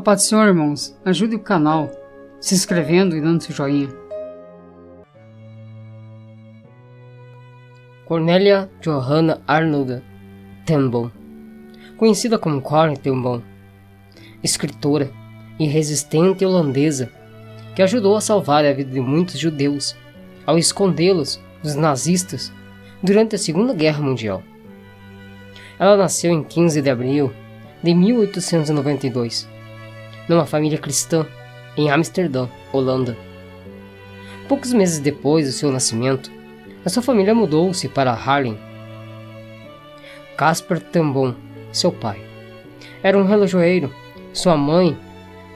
paz do Senhor, irmãos. Ajude o canal se inscrevendo e dando seu joinha. Cornélia Johanna Arnold ten Boom, conhecida como Corrie ten Boom, escritora e resistente holandesa que ajudou a salvar a vida de muitos judeus ao escondê-los dos nazistas durante a Segunda Guerra Mundial. Ela nasceu em 15 de abril de 1892, numa família cristã em Amsterdã, Holanda. Poucos meses depois do seu nascimento, a sua família mudou-se para Haarlem. Casper ten Boom, seu pai, era um relojoeiro. Sua mãe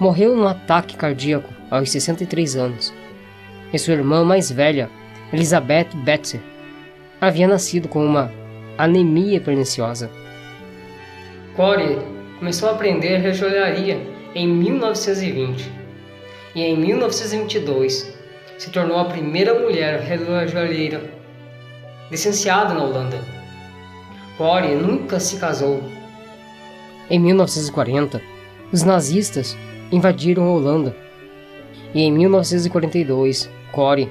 morreu num ataque cardíaco aos 63 anos. E sua irmã mais velha, Elisabeth Betzer, havia nascido com uma anemia perniciosa. Corrie começou a aprender relojaria em 1920 e em 1922 se tornou a primeira mulher relojoeira licenciada na Holanda. Corrie nunca se casou. Em 1940, os nazistas invadiram a Holanda e em 1942, Corrie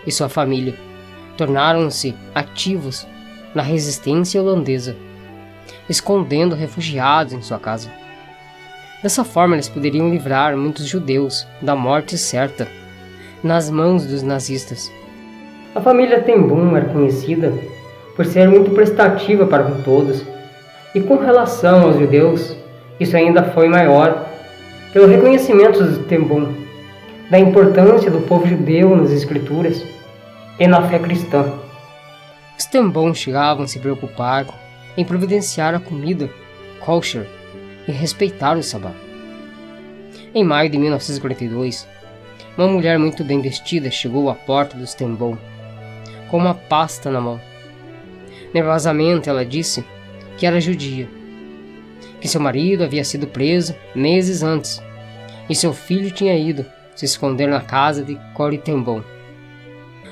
e sua família tornaram-se ativos na resistência holandesa, escondendo refugiados em sua casa. Dessa forma, eles poderiam livrar muitos judeus da morte certa nas mãos dos nazistas. A família ten Boom era conhecida por ser muito prestativa para com todos, e com relação aos judeus, isso ainda foi maior, pelo reconhecimento dos ten Boom da importância do povo judeu nas escrituras e na fé cristã. Os ten Boom chegavam a se preocupar em providenciar a comida kosher e respeitar o sabá. Em maio de 1942, uma mulher muito bem vestida chegou à porta dos ten Boom com uma pasta na mão. Nervosamente ela disse que era judia, que seu marido havia sido preso meses antes e seu filho tinha ido se esconder na casa de Corrie ten Boom.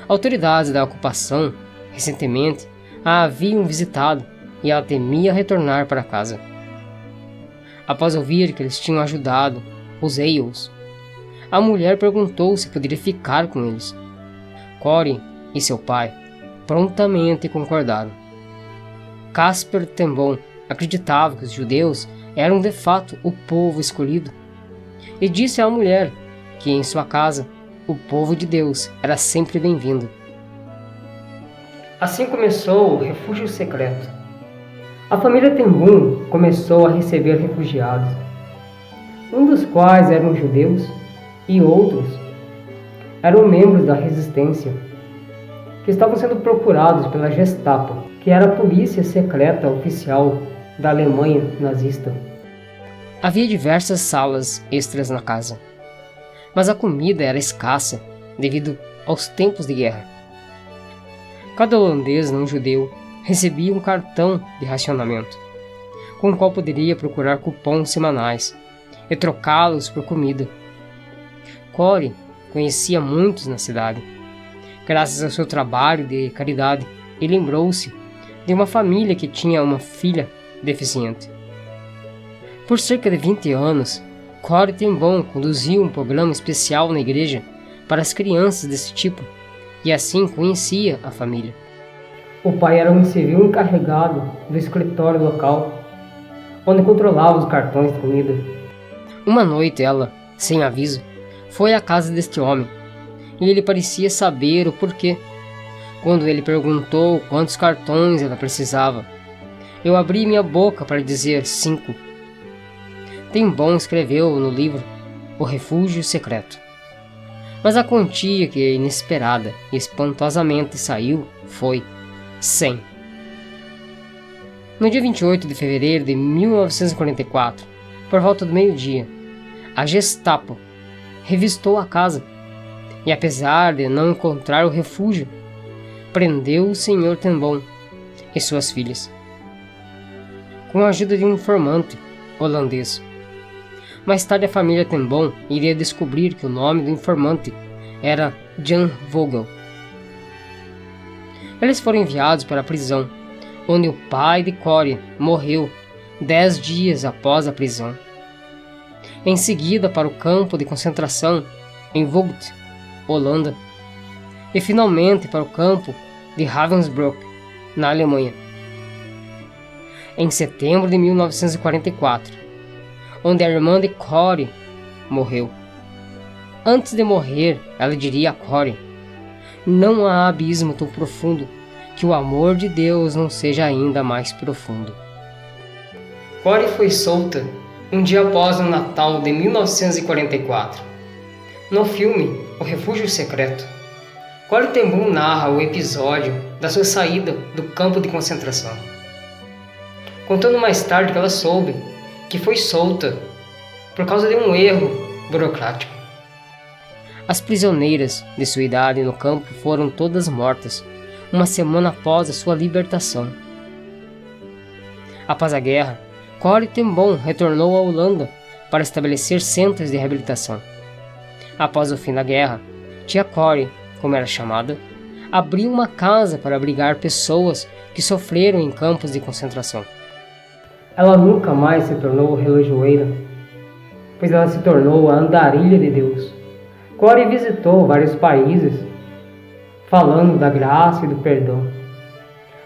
Autoridades da ocupação recentemente a haviam visitado e ela temia retornar para casa. Após ouvir que eles tinham ajudado os Eios, a mulher perguntou se poderia ficar com eles. Corrie e seu pai prontamente concordaram. Casper ten Boom acreditava que os judeus eram de fato o povo escolhido e disse à mulher que em sua casa o povo de Deus era sempre bem-vindo. Assim começou o refúgio secreto. A família ten Boom começou a receber refugiados, um dos quais eram judeus e outros eram membros da resistência, que estavam sendo procurados pela Gestapo, que era a polícia secreta oficial da Alemanha nazista. Havia diversas salas extras na casa, mas a comida era escassa devido aos tempos de guerra. Cada holandês não judeu recebia um cartão de racionamento, com o qual poderia procurar cupons semanais e trocá-los por comida. Corrie conhecia muitos na cidade, graças ao seu trabalho de caridade, e lembrou-se de uma família que tinha uma filha deficiente. Por cerca de 20 anos, Corrie ten Boom conduziu um programa especial na igreja para as crianças desse tipo, e assim conhecia a família. O pai era um civil encarregado do escritório local, onde controlava os cartões de comida. Uma noite ela, sem aviso, foi à casa deste homem, e ele parecia saber o porquê. Quando ele perguntou quantos cartões ela precisava, eu abri minha boca para dizer 5. Ten Boom escreveu no livro O Refúgio Secreto. Mas a quantia que inesperada e espantosamente saiu foi 100. No dia 28 de fevereiro de 1944, por volta do meio-dia, a Gestapo revistou a casa e, apesar de não encontrar o refúgio, prendeu o Sr. ten Boom e suas filhas, com a ajuda de um informante holandês. Mais tarde, a família ten Boom iria descobrir que o nome do informante era Jan Vogel. Eles foram enviados para a prisão, onde o pai de Corrie morreu 10 dias após a prisão. Em seguida para o campo de concentração em Vught, Holanda, e finalmente para o campo de Ravensbrück, na Alemanha, em setembro de 1944, onde a irmã de Corey morreu. Antes de morrer, ela diria a Corey: "Não há abismo tão profundo que o amor de Deus não seja ainda mais profundo." Corey foi solta um dia após o Natal de 1944. No filme O Refúgio Secreto, Corey ten Boom narra o episódio da sua saída do campo de concentração, contando mais tarde que ela soube que foi solta por causa de um erro burocrático. As prisioneiras de sua idade no campo foram todas mortas uma semana após a sua libertação. Após a guerra, Corey ten Boom retornou à Holanda para estabelecer centros de reabilitação. Após o fim da guerra, tia Corey, como era chamada, abriu uma casa para abrigar pessoas que sofreram em campos de concentração. Ela nunca mais se tornou relojoeira, pois ela se tornou a andarilha de Deus. Corey visitou vários países, falando da graça e do perdão,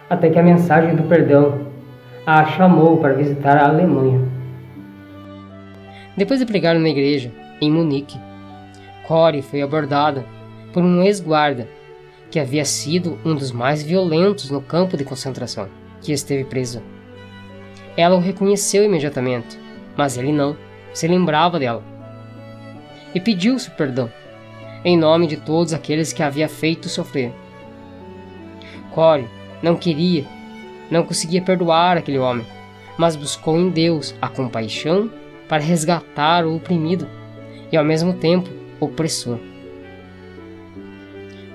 até que a mensagem do perdão a chamou para visitar a Alemanha. Depois de pregar na igreja, em Munique, Corey foi abordada por um ex-guarda que havia sido um dos mais violentos no campo de concentração, que esteve preso. Ela o reconheceu imediatamente, mas ele não se lembrava dela, e pediu-se perdão, em nome de todos aqueles que havia feito sofrer. Corey não conseguia perdoar aquele homem, mas buscou em Deus a compaixão para resgatar o oprimido e ao mesmo tempo opressor.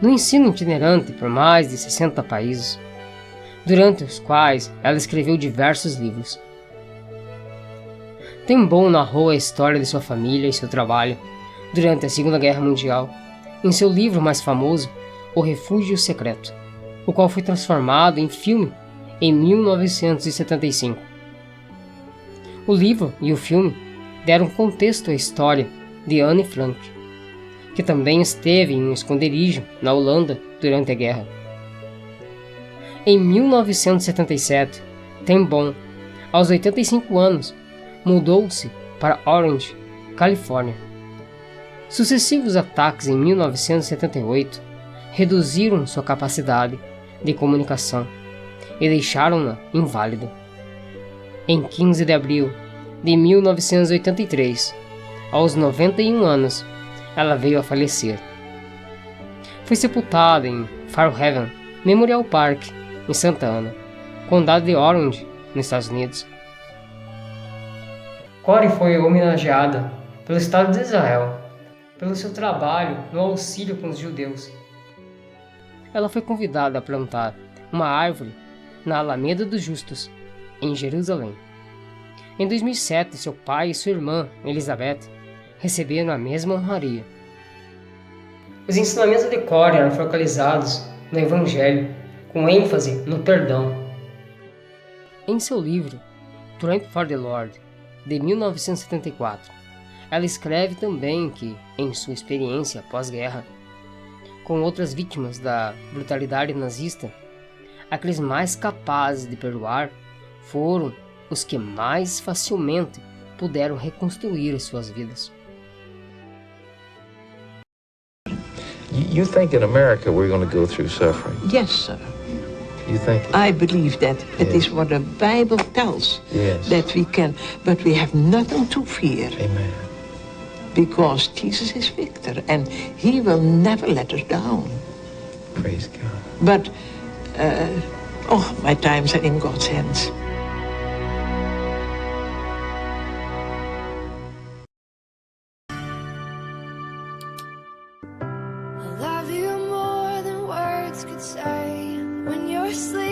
No ensino itinerante por mais de 60 países, durante os quais ela escreveu diversos livros. Ten Boom narrou a história de sua família e seu trabalho durante a Segunda Guerra Mundial em seu livro mais famoso, O Refúgio Secreto, o qual foi transformado em filme em 1975. O livro e o filme deram contexto à história de Anne Frank, que também esteve em um esconderijo na Holanda durante a guerra. Em 1977, Ten Boom, aos 85 anos, mudou-se para Orange, Califórnia. Sucessivos ataques em 1978 reduziram sua capacidade de comunicação e deixaram-na inválida. Em 15 de abril de 1983, aos 91 anos, ela veio a falecer. Foi sepultada em Fairhaven Memorial Park, em Santa Ana, condado de Orange, nos Estados Unidos. Corey foi homenageada pelo Estado de Israel pelo seu trabalho no auxílio com os judeus. Ela foi convidada a plantar uma árvore na Alameda dos Justos, em Jerusalém. Em 2007, seu pai e sua irmã, Elizabeth, receberam a mesma honraria. Os ensinamentos de Corey eram focalizados no Evangelho, com ênfase no perdão. Em seu livro, Triumph for the Lord, de 1974, ela escreve também que, em sua experiência pós-guerra, com outras vítimas da brutalidade nazista, aqueles mais capazes de perdoar foram os que mais facilmente puderam reconstruir suas vidas. You think in America we're going to go through suffering? Yes, sir. You think? I believe that. It Yes. is what the Bible tells. Yes. That we can, but we have nothing to fear. Amen. Because Jesus is victor and he will never let us down. Praise God. But, my times are in God's hands. I love you more than words could say. When you're sleeping